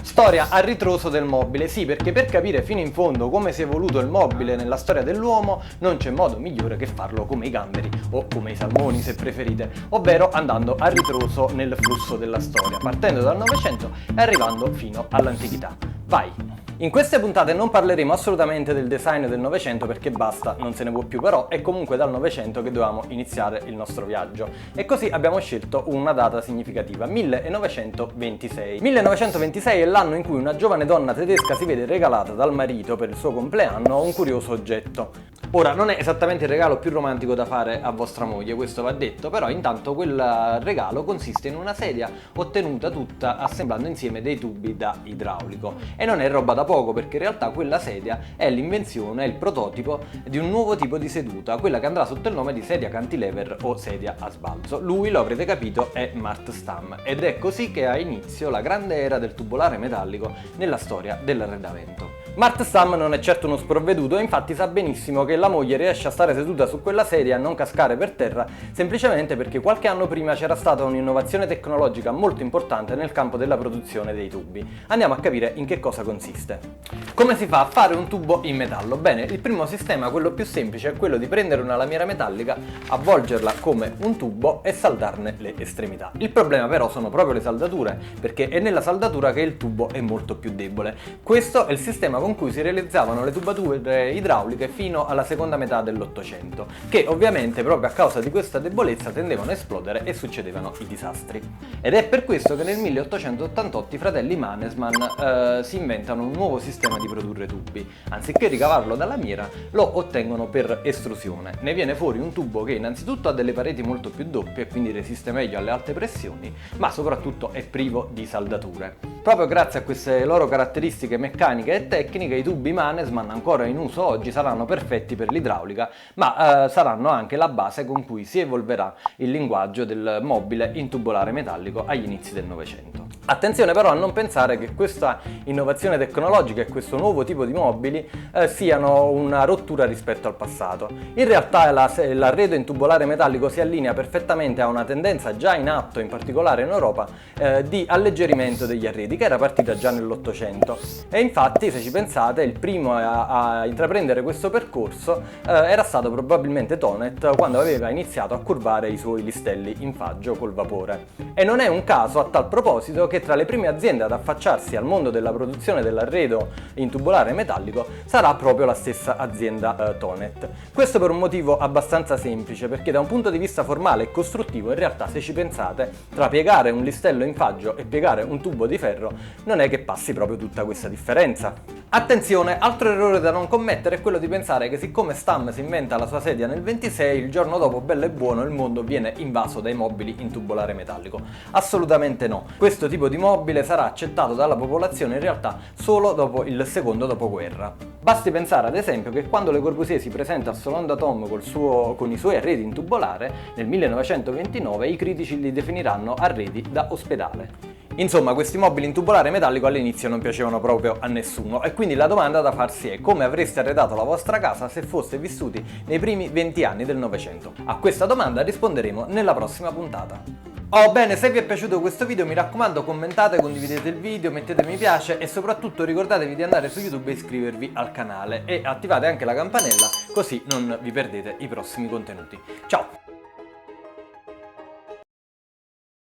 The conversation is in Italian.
Storia a ritroso del mobile, sì, perché per capire fino in fondo come si è evoluto il mobile nella storia dell'uomo non c'è modo migliore che farlo come i gamberi o come i salmoni se preferite, ovvero andando a ritroso nel flusso della storia, partendo dal Novecento e arrivando fino all'antichità. Vai! In queste puntate non parleremo assolutamente del design del Novecento perché basta, non se ne può più, però è comunque dal Novecento che dovevamo iniziare il nostro viaggio e così abbiamo scelto una data significativa, 1926. 1926 è l'anno in cui una giovane donna tedesca si vede regalata dal marito per il suo compleanno un curioso oggetto. Ora, non è esattamente il regalo più romantico da fare a vostra moglie, questo va detto, però intanto quel regalo consiste in una sedia ottenuta tutta assemblando insieme dei tubi da idraulico. E non è roba da poco, perché in realtà quella sedia è l'invenzione, è il prototipo di un nuovo tipo di seduta, quella che andrà sotto il nome di sedia cantilever o sedia a sbalzo. Lui, lo avrete capito, è Mart Stam ed è così che ha inizio la grande era del tubolare metallico nella storia dell'arredamento. Mart Stam non è certo uno sprovveduto e infatti sa benissimo che la moglie riesce a stare seduta su quella sedia e a non cascare per terra semplicemente perché qualche anno prima c'era stata un'innovazione tecnologica molto importante nel campo della produzione dei tubi. Andiamo a capire in che cosa consiste. Come si fa a fare un tubo in metallo? Bene, il primo sistema, quello più semplice, è quello di prendere una lamiera metallica, avvolgerla come un tubo e saldarne le estremità. Il problema però sono proprio le saldature, perché è nella saldatura che il tubo è molto più debole. Questo è il sistema con cui si realizzavano le tubature idrauliche fino alla seconda metà dell'Ottocento, che ovviamente proprio a causa di questa debolezza tendevano a esplodere e succedevano i disastri. Ed è per questo che nel 1888 i fratelli Mannesmann si inventano un nuovo sistema di produrre tubi. Anziché ricavarlo dalla lamiera, lo ottengono per estrusione. Ne viene fuori un tubo che innanzitutto ha delle pareti molto più doppie e quindi resiste meglio alle alte pressioni, ma soprattutto è privo di saldature. Proprio grazie a queste loro caratteristiche meccaniche e tecniche, i tubi Mannesmann ancora in uso oggi saranno perfetti per l'idraulica, ma saranno anche la base con cui si evolverà il linguaggio del mobile in tubolare metallico agli inizi del Novecento. Attenzione però a non pensare che questa innovazione tecnologica e questo nuovo tipo di mobili siano una rottura rispetto al passato. In realtà l'arredo in tubolare metallico si allinea perfettamente a una tendenza già in atto, in particolare in Europa, di alleggerimento degli arredi, che era partita già nell'Ottocento. E infatti, se ci pensate, il primo a intraprendere questo percorso era stato probabilmente Tonet, quando aveva iniziato a curvare i suoi listelli in faggio col vapore. E non è un caso, a tal proposito, che tra le prime aziende ad affacciarsi al mondo della produzione dell'arredo in tubolare metallico sarà proprio la stessa azienda Tonet. Questo per un motivo abbastanza semplice, perché da un punto di vista formale e costruttivo, in realtà, se ci pensate, tra piegare un listello in faggio e piegare un tubo di ferro non è che passi proprio tutta questa differenza. Attenzione, altro errore da non commettere è quello di pensare che siccome Stam si inventa la sua sedia nel 26, il giorno dopo, bello e buono, il mondo viene invaso dai mobili in tubolare metallico. Assolutamente no. Questo tipo di mobile sarà accettato dalla popolazione in realtà solo dopo il secondo dopoguerra. Basti pensare ad esempio che quando Le Corbusier si presenta al Salon d'Automne con i suoi arredi in tubolare, nel 1929 i critici li definiranno arredi da ospedale. Insomma, questi mobili in tubolare metallico all'inizio non piacevano proprio a nessuno e quindi la domanda da farsi è: come avreste arredato la vostra casa se foste vissuti nei primi 20 anni del Novecento? A questa domanda risponderemo nella prossima puntata. Oh, bene, se vi è piaciuto questo video mi raccomando commentate, condividete il video, mettete mi piace e soprattutto ricordatevi di andare su YouTube e iscrivervi al canale e attivate anche la campanella così non vi perdete i prossimi contenuti. Ciao!